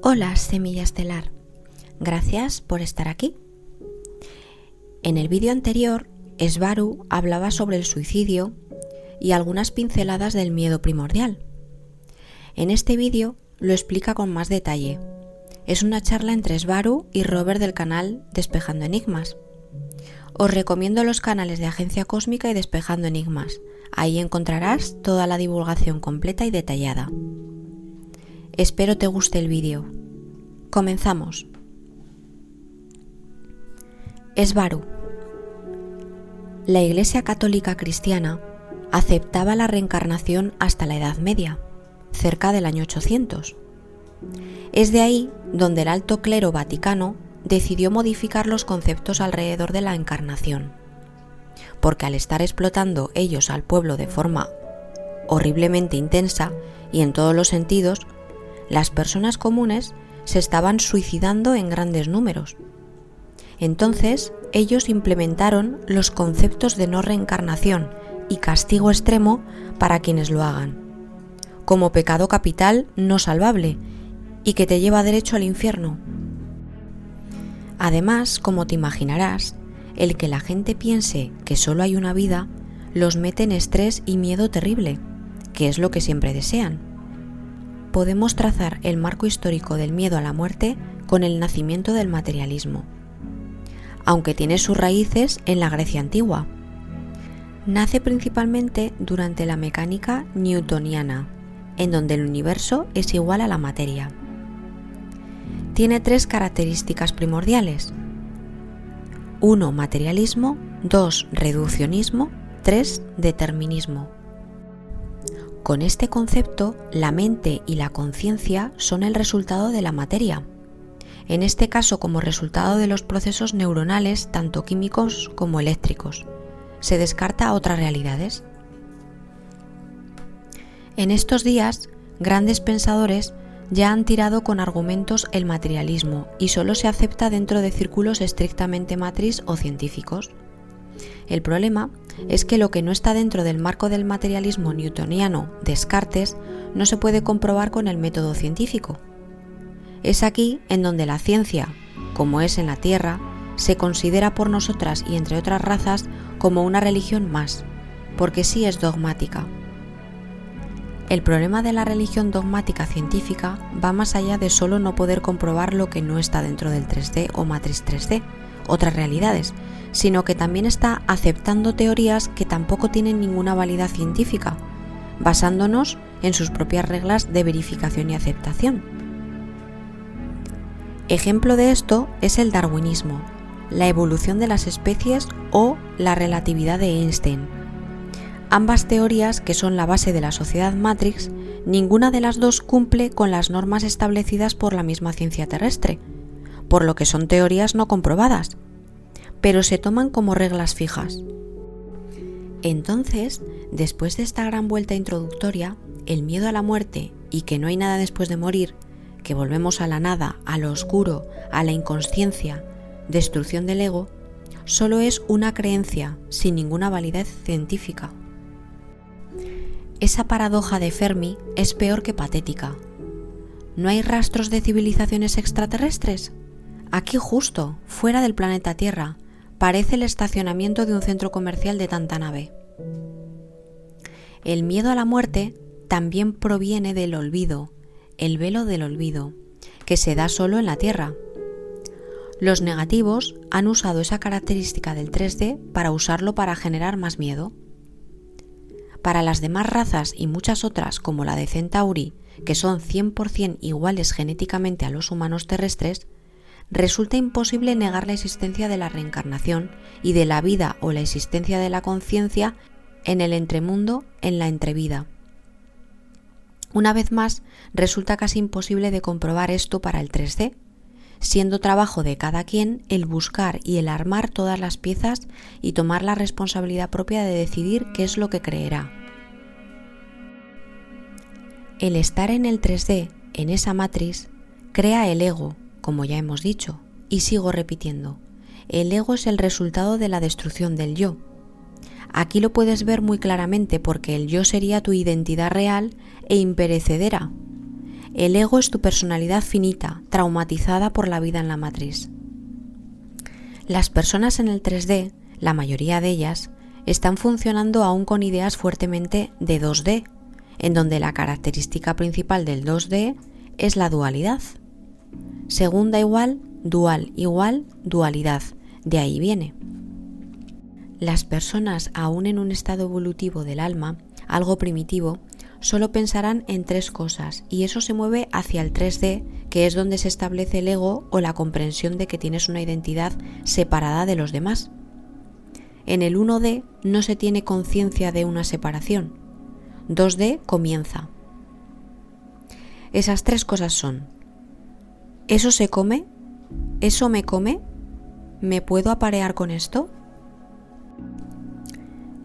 Hola, Semilla Estelar. Gracias por estar aquí. En el vídeo anterior, Svaru hablaba sobre el suicidio y algunas pinceladas del miedo primordial. En este vídeo lo explica con más detalle. Es una charla entre Svaru y Robert del canal Despejando Enigmas. Os recomiendo los canales de Agencia Cósmica y Despejando Enigmas. Ahí encontrarás toda la divulgación completa y detallada. Espero te guste el vídeo. Comenzamos. Svaru. La Iglesia Católica Cristiana aceptaba la reencarnación hasta la Edad Media, cerca del año 800. Es de ahí donde el alto clero vaticano decidió modificar los conceptos alrededor de la encarnación, porque al estar explotando ellos al pueblo de forma horriblemente intensa y en todos los sentidos, las personas comunes se estaban suicidando en grandes números. Entonces, ellos implementaron los conceptos de no reencarnación y castigo extremo para quienes lo hagan, como pecado capital no salvable y que te lleva derecho al infierno. Además, como te imaginarás, el que la gente piense que solo hay una vida los mete en estrés y miedo terrible, que es lo que siempre desean. Podemos trazar el marco histórico del miedo a la muerte con el nacimiento del materialismo, aunque tiene sus raíces en la Grecia antigua. Nace principalmente durante la mecánica newtoniana, en donde el universo es igual a la materia. Tiene tres características primordiales: 1. Materialismo, 2. Reduccionismo, 3. Determinismo. Con este concepto, la mente y la conciencia son el resultado de la materia, en este caso como resultado de los procesos neuronales tanto químicos como eléctricos. Se descarta otras realidades. En estos días, grandes pensadores ya han tirado con argumentos el materialismo y solo se acepta dentro de círculos estrictamente matrix o científicos. El problema es que lo que no está dentro del marco del materialismo newtoniano, Descartes, no se puede comprobar con el método científico. Es aquí en donde la ciencia, como es en la Tierra, se considera por nosotras y entre otras razas como una religión más, porque sí es dogmática. El problema de la religión dogmática científica va más allá de solo no poder comprobar lo que no está dentro del 3D o matriz 3D, otras realidades, sino que también está aceptando teorías que tampoco tienen ninguna validez científica, basándonos en sus propias reglas de verificación y aceptación. Ejemplo de esto es el darwinismo, la evolución de las especies o la relatividad de Einstein. Ambas teorías, que son la base de la sociedad Matrix, ninguna de las dos cumple con las normas establecidas por la misma ciencia terrestre, por lo que son teorías no comprobadas, pero se toman como reglas fijas. Entonces, después de esta gran vuelta introductoria, el miedo a la muerte y que no hay nada después de morir, que volvemos a la nada, a lo oscuro, a la inconsciencia, destrucción del ego, solo es una creencia sin ninguna validez científica. Esa paradoja de Fermi es peor que patética. ¿No hay rastros de civilizaciones extraterrestres? Aquí justo, fuera del planeta Tierra, parece el estacionamiento de un centro comercial de tanta nave. El miedo a la muerte también proviene del olvido, el velo del olvido, que se da solo en la Tierra. Los negativos han usado esa característica del 3D para usarlo para generar más miedo. Para las demás razas y muchas otras, como la de Centauri, que son 100% iguales genéticamente a los humanos terrestres, resulta imposible negar la existencia de la reencarnación y de la vida o la existencia de la conciencia en el entremundo, en la entrevida. Una vez más, resulta casi imposible de comprobar esto para el 3D, siendo trabajo de cada quien el buscar y el armar todas las piezas y tomar la responsabilidad propia de decidir qué es lo que creerá. El estar en el 3D, en esa matriz, crea el ego, como ya hemos dicho, y sigo repitiendo, el ego es el resultado de la destrucción del yo. Aquí lo puedes ver muy claramente porque el yo sería tu identidad real e imperecedera. El ego es tu personalidad finita, traumatizada por la vida en la matriz. Las personas en el 3D, la mayoría de ellas, están funcionando aún con ideas fuertemente de 2D, en donde la característica principal del 2D es la dualidad. Segunda igual, dual igual, dualidad. De ahí viene. Las personas aún en un estado evolutivo del alma, algo primitivo, solo pensarán en 3 cosas y eso se mueve hacia el 3D, que es donde se establece el ego o la comprensión de que tienes una identidad separada de los demás. En el 1D no se tiene conciencia de una separación. 2D comienza. Esas 3 cosas son: ¿eso se come? ¿Eso me come? ¿Me puedo aparear con esto?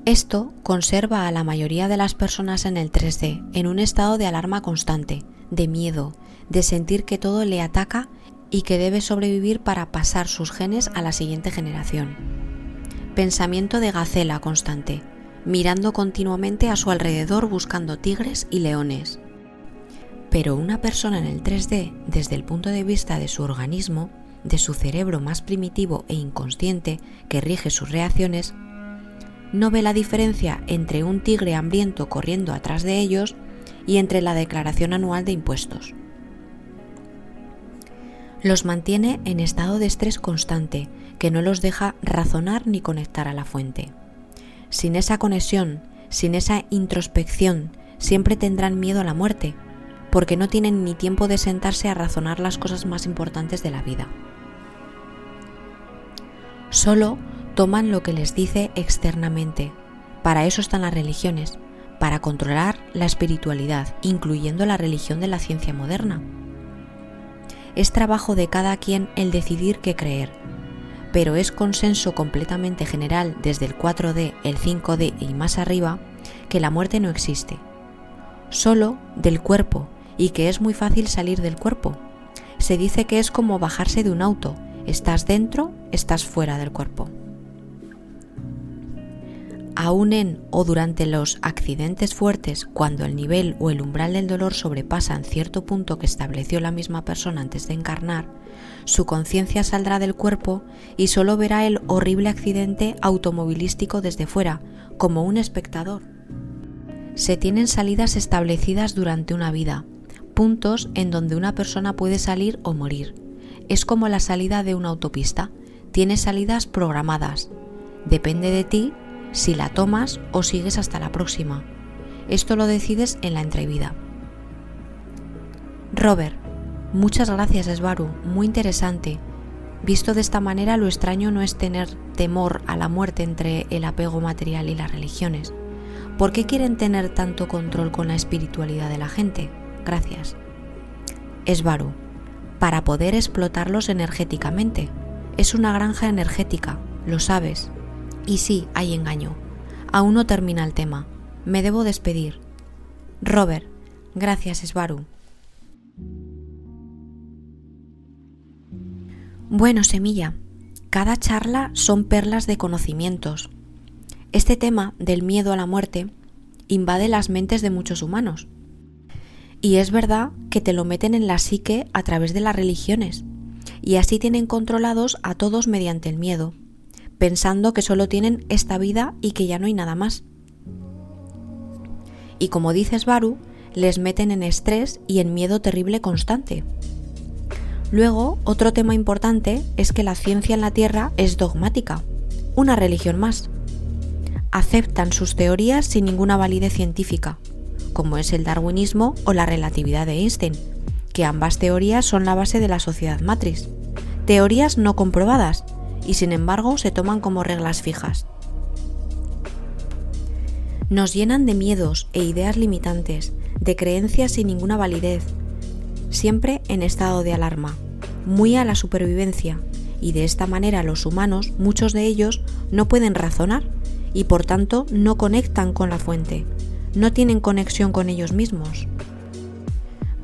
Esto conserva a la mayoría de las personas en el 3D en un estado de alarma constante, de miedo, de sentir que todo le ataca y que debe sobrevivir para pasar sus genes a la siguiente generación. Pensamiento de gacela constante, mirando continuamente a su alrededor buscando tigres y leones. Pero una persona en el 3D, desde el punto de vista de su organismo, de su cerebro más primitivo e inconsciente que rige sus reacciones, no ve la diferencia entre un tigre hambriento corriendo atrás de ellos y entre la declaración anual de impuestos. Los mantiene en estado de estrés constante, que no los deja razonar ni conectar a la fuente. Sin esa conexión, sin esa introspección, siempre tendrán miedo a la muerte, porque no tienen ni tiempo de sentarse a razonar las cosas más importantes de la vida. Solo toman lo que les dice externamente. Para eso están las religiones, para controlar la espiritualidad, incluyendo la religión de la ciencia moderna. Es trabajo de cada quien el decidir qué creer, pero es consenso completamente general desde el 4D, el 5D y más arriba que la muerte no existe, solo del cuerpo, y que es muy fácil salir del cuerpo. Se dice que es como bajarse de un auto, estás dentro, estás fuera del cuerpo. Aún en o durante los accidentes fuertes, cuando el nivel o el umbral del dolor sobrepasan cierto punto que estableció la misma persona antes de encarnar, su conciencia saldrá del cuerpo y solo verá el horrible accidente automovilístico desde fuera, como un espectador. Se tienen salidas establecidas durante una vida, puntos en donde una persona puede salir o morir. Es como la salida de una autopista, tiene salidas programadas. Depende de ti si la tomas o sigues hasta la próxima. Esto lo decides en la entrevida. Robert, muchas gracias Esvaru, muy interesante. Visto de esta manera, lo extraño no es tener temor a la muerte entre el apego material y las religiones. ¿Por qué quieren tener tanto control con la espiritualidad de la gente? Gracias. Esvaru, para poder explotarlos energéticamente. Es una granja energética, lo sabes. Y sí, hay engaño. Aún no termina el tema. Me debo despedir. Robert, gracias Esvaru. Bueno, Semilla, cada charla son perlas de conocimientos. Este tema del miedo a la muerte invade las mentes de muchos humanos. Y es verdad que te lo meten en la psique a través de las religiones. Y así tienen controlados a todos mediante el miedo, pensando que solo tienen esta vida y que ya no hay nada más. Y como dice Esvaru, les meten en estrés y en miedo terrible constante. Luego, otro tema importante es que la ciencia en la Tierra es dogmática, una religión más. Aceptan sus teorías sin ninguna validez científica, como es el darwinismo o la relatividad de Einstein, que ambas teorías son la base de la sociedad matriz. Teorías no comprobadas, y sin embargo se toman como reglas fijas. Nos llenan de miedos e ideas limitantes, de creencias sin ninguna validez, siempre en estado de alarma, muy a la supervivencia, y de esta manera los humanos, muchos de ellos, no pueden razonar y por tanto no conectan con la fuente, no tienen conexión con ellos mismos,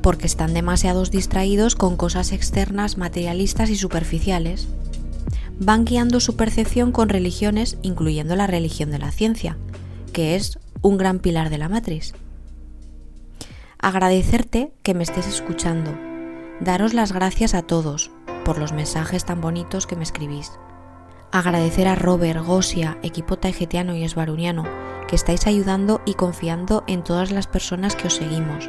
porque están demasiados distraídos con cosas externas, materialistas y superficiales. Van guiando su percepción con religiones, incluyendo la religión de la ciencia, que es un gran pilar de la matriz. Agradecerte que me estés escuchando. Daros las gracias a todos por los mensajes tan bonitos que me escribís. Agradecer a Robert, Gosia, equipo taigetiano y esbaruniano, que estáis ayudando y confiando en todas las personas que os seguimos.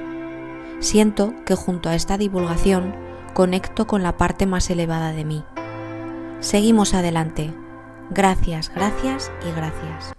Siento que junto a esta divulgación conecto con la parte más elevada de mí. Seguimos adelante. Gracias, gracias y gracias.